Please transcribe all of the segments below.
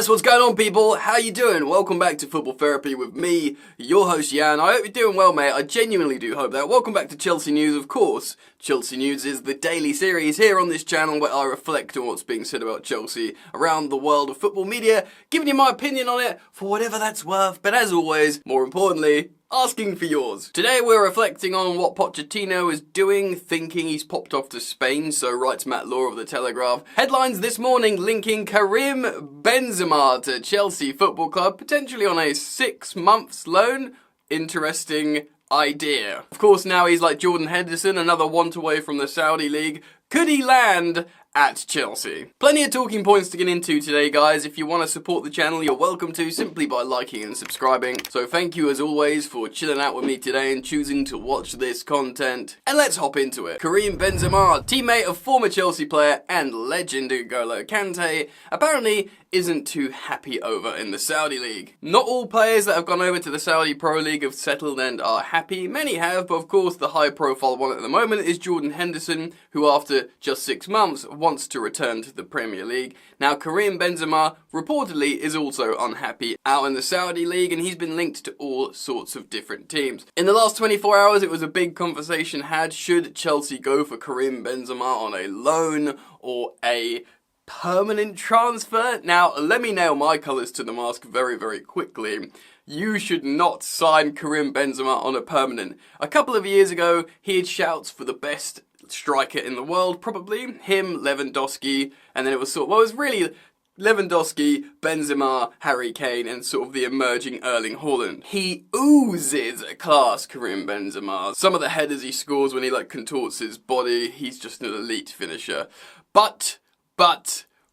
Yes, what's going on, people? How you doing? Welcome back to Football Therapy with me, your host Jan. I hope you're doing well, mate. I genuinely do hope that. Welcome back to Chelsea News, of course. Chelsea News is the daily series here on this channel where I reflect on what's being said about Chelsea around the world of football media, giving you my opinion on it for whatever that's worth, but as always, more importantly, asking for yours. Today we're reflecting on what Pochettino is doing, thinking he's popped off to Spain, so writes Matt Law of The Telegraph. Headlines this morning linking Karim Benzema to Chelsea Football Club, potentially on a 6 months loan. Interesting idea. Of course, now he's like Jordan Henderson, another want away from the Saudi League. Could he land at Chelsea? Plenty of talking points to get into today, guys. If you want to support the channel, you're welcome to simply by liking and subscribing. So thank you as always for chilling out with me today and choosing to watch this content. And let's hop into it. Karim Benzema, teammate of former Chelsea player and legend N'Golo Kante, apparently isn't too happy over in the Saudi League. Not all players that have gone over to the Saudi Pro League have settled and are happy. Many have, but of course the high profile one at the moment is Jordan Henderson, who after just 6 months wants to return to the Premier League. Now Karim Benzema reportedly is also unhappy out in the Saudi League, and he's been linked to all sorts of different teams. In the last 24 hours it was a big conversation had, should Chelsea go for Karim Benzema on a loan or a permanent transfer? Now, let me nail my colours to the mast very, very quickly. You should not sign Karim Benzema on a permanent. A couple of years ago, he had shouts for the best striker in the world, probably. Him, Lewandowski, and then it was sort of, well, it was really Lewandowski, Benzema, Harry Kane, and sort of the emerging Erling Haaland. He oozes class, Karim Benzema. Some of the headers he scores when he like contorts his body, he's just an elite finisher. But,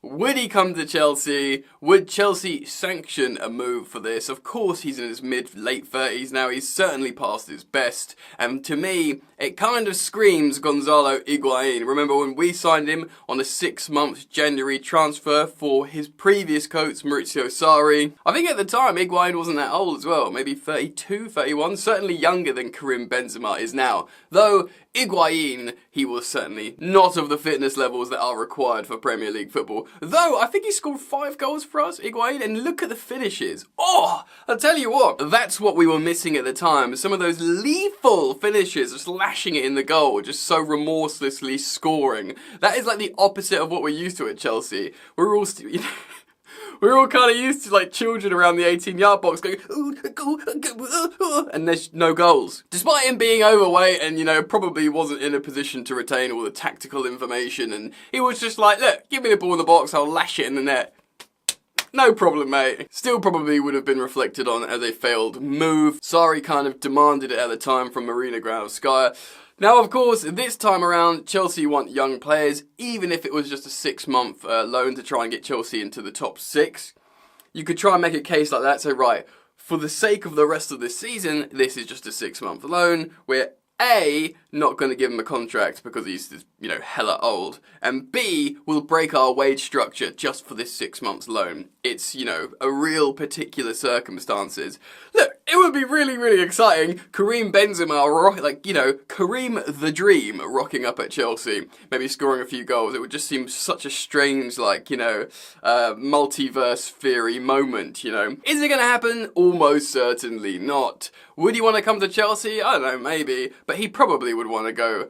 would he come to Chelsea? Would Chelsea sanction a move for this? Of course he's in his mid-late 30s now, he's certainly past his best, and to me, it kind of screams Gonzalo Higuain. Remember when we signed him on a 6-month January transfer for his previous coach, Maurizio Sarri? I think at the time, Higuain wasn't that old as well, maybe 32, 31, certainly younger than Karim Benzema is now. Though, Higuain, he was certainly not of the fitness levels that are required for Premier League football. Though, I think he scored 5 goals for us, Higuain, and look at the finishes. Oh, I'll tell you what, that's what we were missing at the time. Some of those lethal finishes, just lashing it in the goal, just so remorselessly scoring. That is like the opposite of what we're used to at Chelsea. We're all we're all kind of used to like children around the 18-yard box going, and there's no goals. Despite him being overweight and, you know, probably wasn't in a position to retain all the tactical information, and he was just like, look, give me the ball in the box, I'll lash it in the net. No problem, mate. Still probably would have been reflected on as a failed move. Sarri kind of demanded it at the time from Marina Granovskaya. Now, of course, this time around, Chelsea want young players, even if it was just a 6-month loan to try and get Chelsea into the top 6. You could try and make a case like that, so right, for the sake of the rest of this season, this is just a 6-month loan. We're A, not going to give him a contract because he's, you know, hella old, and B, we'll break our wage structure just for this 6 months loan. It's, you know, a real particular circumstances. Look, it would be really, really exciting. Karim Benzema, like, you know, Karim the Dream rocking up at Chelsea, maybe scoring a few goals. It would just seem such a strange, like, you know, multiverse theory moment, you know. Is it going to happen? Almost certainly not. Would he want to come to Chelsea? I don't know, maybe. But he probably would want to go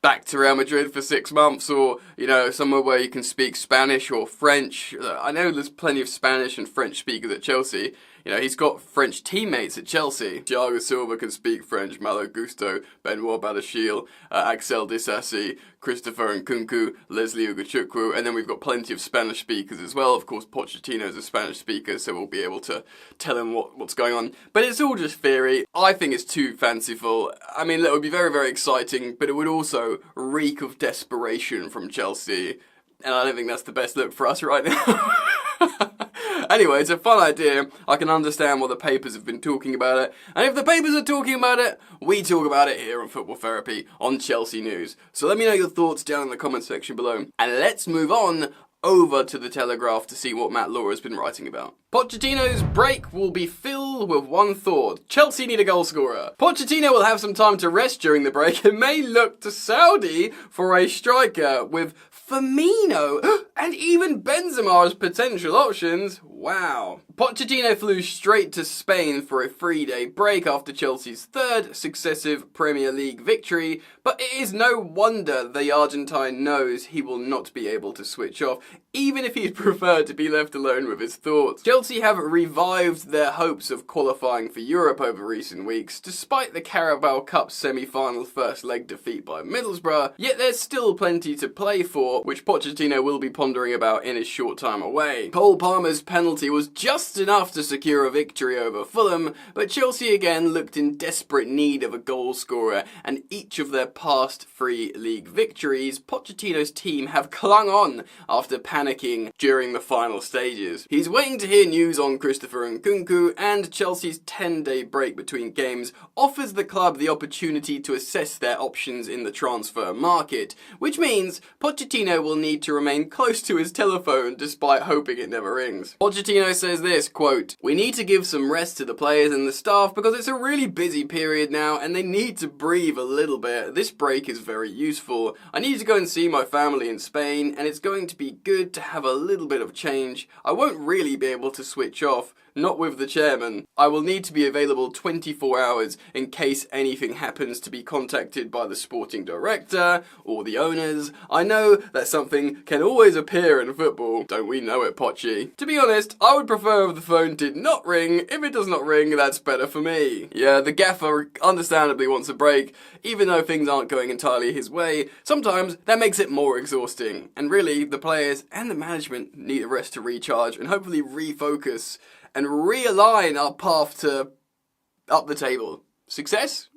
back to Real Madrid for 6 months, or, you know, somewhere where you can speak Spanish or French. I know there's plenty of Spanish and French speakers at Chelsea. You know, he's got French teammates at Chelsea. Thiago Silva can speak French, Malo Gusto, Benoit Badiashile, Axel Disasi, Christopher Nkunku, Leslie Ugochukwu, and then we've got plenty of Spanish speakers as well. Of course, Pochettino is a Spanish speaker, so we'll be able to tell him what's going on. But it's all just theory. I think it's too fanciful. I mean, it would be very, very exciting, but it would also reek of desperation from Chelsea, and I don't think that's the best look for us right now. Anyway, it's a fun idea. I can understand why the papers have been talking about it. And if the papers are talking about it, we talk about it here on Football Therapy on Chelsea News. So let me know your thoughts down in the comment section below. And let's move on over to the Telegraph to see what Matt Law has been writing about. Pochettino's break will be filled with one thought: Chelsea need a goalscorer. Pochettino will have some time to rest during the break and may look to Saudi for a striker, with Firmino and even Benzema as potential options. Wow. Pochettino flew straight to Spain for a 3-day break after Chelsea's third successive Premier League victory, but it is no wonder the Argentine knows he will not be able to switch off, even if he'd prefer to be left alone with his thoughts. Chelsea have revived their hopes of qualifying for Europe over recent weeks, despite the Carabao Cup semi-final first leg defeat by Middlesbrough, yet there's still plenty to play for, which Pochettino will be pondering about in his short time away. Cole Palmer's penalty was just enough to secure a victory over Fulham, but Chelsea again looked in desperate need of a goal scorer, and each of their past 3 league victories, Pochettino's team have clung on after panicking during the final stages. He's waiting to hear news on Christopher Nkunku, and Chelsea's 10-day break between games offers the club the opportunity to assess their options in the transfer market, which means Pochettino will need to remain close to his telephone despite hoping it never rings. Pochettino says this, quote, "We need to give some rest to the players and the staff because it's a really busy period now and they need to breathe a little bit. This break is very useful. I need to go and see my family in Spain and it's going to be good to have a little bit of change. I won't really be able to switch off. Not with the chairman. I will need to be available 24 hours in case anything happens to be contacted by the sporting director or the owners. I know that something can always appear in football. Don't we know it, Pochi? To be honest, I would prefer if the phone did not ring. If it does not ring, that's better for me." Yeah, the gaffer understandably wants a break, even though things aren't going entirely his way. Sometimes that makes it more exhausting. And really, the players and the management need a rest to recharge and hopefully refocus and realign our path to up the table. Success?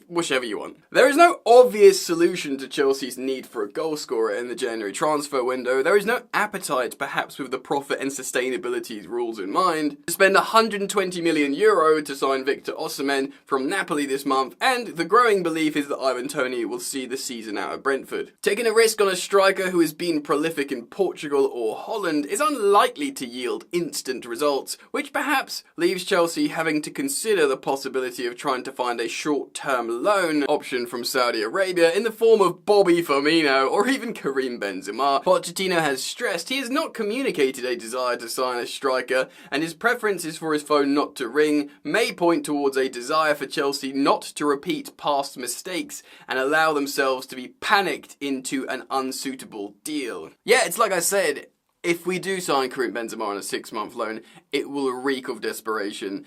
Whichever you want. There is no obvious solution to Chelsea's need for a goal scorer in the January transfer window. There is no appetite, perhaps with the profit and sustainability rules in mind, to spend €120 million to sign Victor Osimhen from Napoli this month, and the growing belief is that Ivan Toney will see the season out at Brentford. Taking a risk on a striker who has been prolific in Portugal or Holland is unlikely to yield instant results, which perhaps leaves Chelsea having to consider the possibility of trying to find a short-term loan option from Saudi Arabia in the form of Bobby Firmino or even Karim Benzema. Pochettino has stressed he has not communicated a desire to sign a striker, and his preference is for his phone not to ring may point towards a desire for Chelsea not to repeat past mistakes and allow themselves to be panicked into an unsuitable deal. Yeah, it's like I said, if we do sign Karim Benzema on a 6-month loan, it will reek of desperation.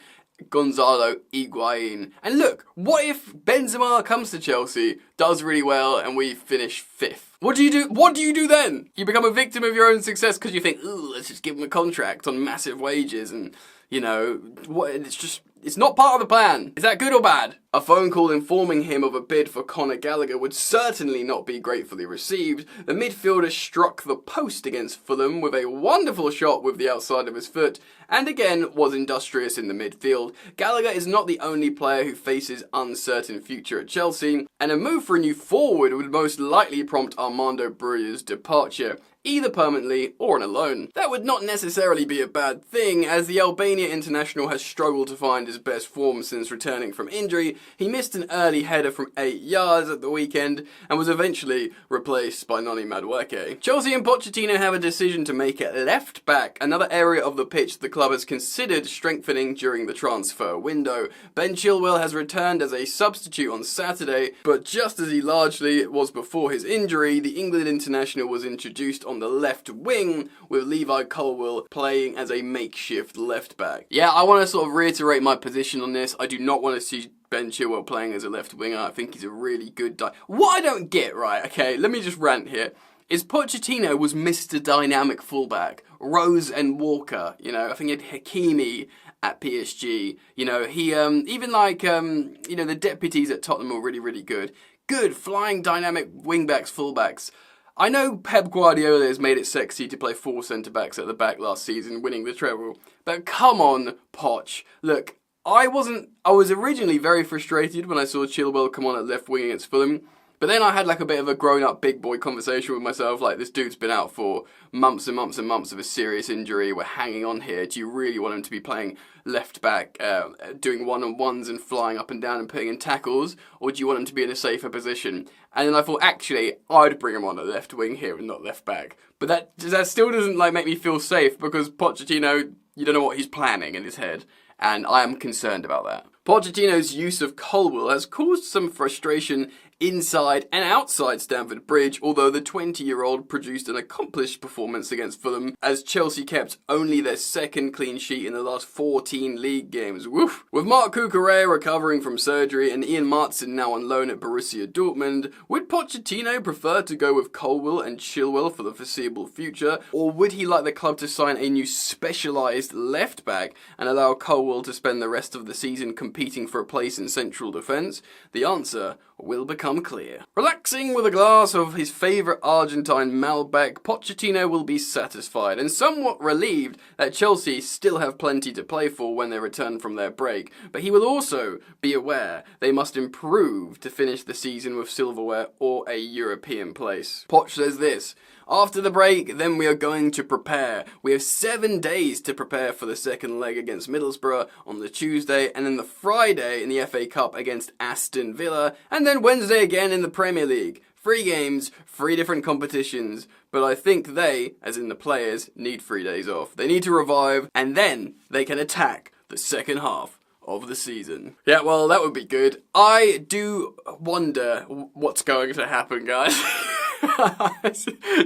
Gonzalo Higuain. And look, what if Benzema comes to Chelsea, does really well, and we finish 5th? What do you do? What do you do then? You become a victim of your own success because you think, ooh, let's just give him a contract on massive wages and, you know, what? It's not part of the plan. Is that good or bad? A phone call informing him of a bid for Conor Gallagher would certainly not be gratefully received. The midfielder struck the post against Fulham with a wonderful shot with the outside of his foot, and again was industrious in the midfield. Gallagher is not the only player who faces uncertain future at Chelsea, and a move for a new forward would most likely prompt Armando Broja's departure, either permanently or on a loan. That would not necessarily be a bad thing, as the Albania international has struggled to find his best form since returning from injury. He missed an early header from 8 yards at the weekend and was eventually replaced by Noni Madueke. Chelsea and Pochettino have a decision to make at left back, another area of the pitch the club has considered strengthening during the transfer window. Ben Chilwell has returned as a substitute on Saturday, but just as he largely was before his injury, the England international was introduced on the left wing, with Levi Colwill playing as a makeshift left back. Yeah, I want to sort of reiterate my position on this. I do not want to see Ben Chilwell playing as a left winger. I think he's a really good What I don't get, right, okay, let me just rant here, is Pochettino was Mr. Dynamic fullback. Rose and Walker, you know, I think he had Hakimi at PSG. You know, he, even like, you know, the deputies at Tottenham were really, really good. Good, flying dynamic wingbacks, fullbacks. I know Pep Guardiola has made it sexy to play 4 centre-backs at the back last season, winning the treble. But come on, Poch. Look, I was originally very frustrated when I saw Chilwell come on at left wing against Fulham. But then I had like a bit of a grown-up big boy conversation with myself, like, this dude's been out for months and months and months of a serious injury. We're hanging on here. Do you really want him to be playing left back, doing one-on-ones and flying up and down and putting in tackles? Or do you want him to be in a safer position? And then I thought, actually, I'd bring him on at left wing here and not left back. But that still doesn't like make me feel safe, because Pochettino, you don't know what he's planning in his head. And I am concerned about that. Pochettino's use of Colwill has caused some frustration inside and outside Stamford Bridge, although the 20-year-old produced an accomplished performance against Fulham, as Chelsea kept only their second clean sheet in the last 14 league games. Woof! With Marc Cucurella recovering from surgery and Ian Maatsen now on loan at Borussia Dortmund, would Pochettino prefer to go with Colwill and Chilwell for the foreseeable future, or would he like the club to sign a new specialised left-back and allow Colwill to spend the rest of the season competing for a place in central defence? The answer will become clear. Relaxing with a glass of his favourite Argentine Malbec, Pochettino will be satisfied and somewhat relieved that Chelsea still have plenty to play for when they return from their break, but he will also be aware they must improve to finish the season with silverware or a European place. Poch says this: "After the break, then we are going to prepare. We have 7 days to prepare for the second leg against Middlesbrough on the Tuesday, and then the Friday in the FA Cup against Aston Villa, and then Wednesday again in the Premier League. 3 games, 3 different competitions, but I think they, as in the players, need 3 days off. They need to revive, and then they can attack the second half of the season." Yeah, well, that would be good. I do wonder what's going to happen, guys.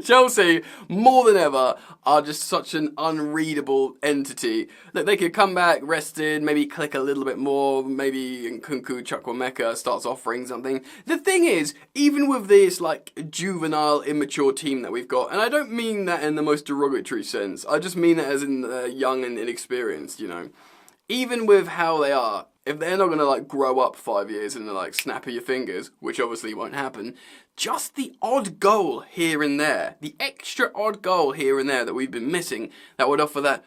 Chelsea, more than ever, are just such an unreadable entity. Look, they could come back rested, maybe click a little bit more, maybe Nkunku Chukwuemeka starts offering something. The thing is, even with this, like, juvenile, immature team that we've got, and I don't mean that in the most derogatory sense, I just mean it as in young and inexperienced, you know. Even with how they are, if they're not going to, like, grow up 5 years and, like, snap of your fingers, which obviously won't happen, just the odd goal here and there, the extra odd goal here and there that we've been missing, that would offer that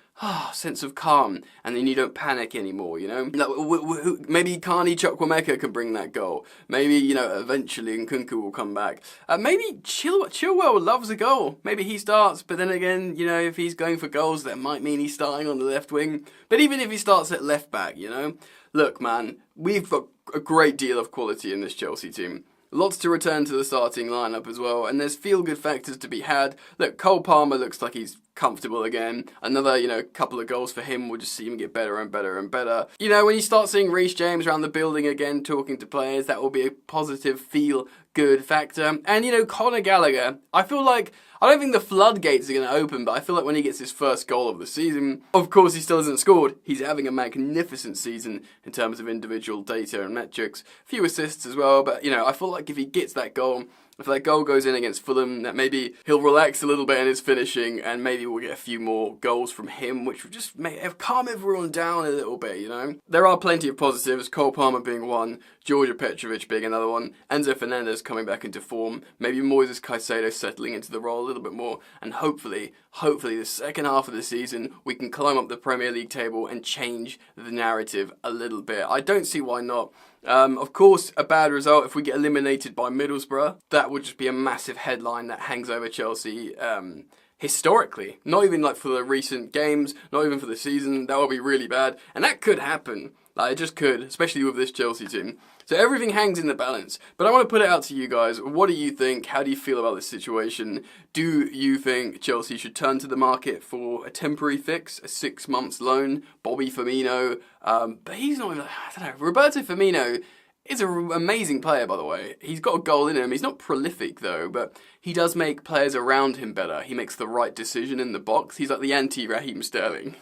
sense of calm, and then you don't panic anymore, you know? Like, maybe Carney Chukwuemeka can bring that goal. Maybe, you know, eventually Nkunku will come back. Maybe Chilwell loves a goal. Maybe he starts, but then again, you know, if he's going for goals, that might mean he's starting on the left wing. But even if he starts at left back, you know? Look, man, we've got a great deal of quality in this Chelsea team. Lots to return to the starting lineup as well, and there's feel-good factors to be had. Look, Cole Palmer looks like he's comfortable again. Another, you know, couple of goals for him will just see him get better and better and better. You know, when you start seeing Reece James around the building again, talking to players, that will be a positive feel-good factor. And, you know, Conor Gallagher, I don't think the floodgates are going to open, but I feel like when he gets his first goal of the season, of course he still hasn't scored. He's having a magnificent season in terms of individual data and metrics. A few assists as well, but, you know, I feel like if he gets that goal, if that goal goes in against Fulham, that maybe he'll relax a little bit in his finishing, and maybe we'll get a few more goals from him, which will just calm everyone down a little bit, you know? There are plenty of positives, Cole Palmer being one, Georgia Petrovic being another one, Enzo Fernandez coming back into form, maybe Moises Caicedo settling into the role a little bit more, and hopefully the second half of the season, we can climb up the Premier League table and change the narrative a little bit. I don't see why not. Of course, a bad result if we get eliminated by Middlesbrough. That would just be a massive headline that hangs over Chelsea historically. Not even like for the recent games, not even for the season. That would be really bad. And that could happen. Like, it just could, especially with this Chelsea team. So everything hangs in the balance. But I want to put it out to you guys. What do you think? How do you feel about this situation? Do you think Chelsea should turn to the market for a temporary fix, a 6 months loan? Bobby Firmino, but he's not even, I don't know. Roberto Firmino is an amazing player, by the way. He's got a goal in him. He's not prolific, though, but he does make players around him better. He makes the right decision in the box. He's like the anti-Raheem Sterling.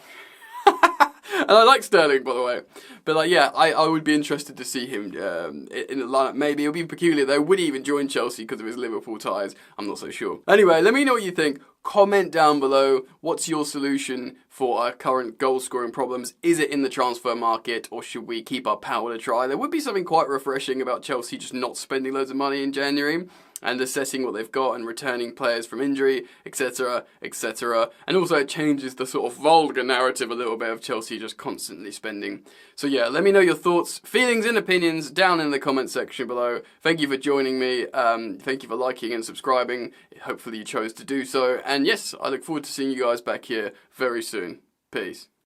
And I like Sterling, by the way. But, like, yeah, I would be interested to see him in the lineup. Maybe it'll be peculiar, though. Would he even join Chelsea because of his Liverpool ties? I'm not so sure. Anyway, let me know what you think. Comment down below. What's your solution for our current goal-scoring problems? Is it in the transfer market, or should we keep our powder dry? There would be something quite refreshing about Chelsea just not spending loads of money in January and assessing what they've got and returning players from injury, etc., etc. And also it changes the sort of vulgar narrative a little bit of Chelsea just constantly spending. So yeah, let me know your thoughts, feelings and opinions down in the comment section below. Thank you for joining me. Thank you for liking and subscribing. Hopefully you chose to do so. And yes, I look forward to seeing you guys back here very soon. Peace.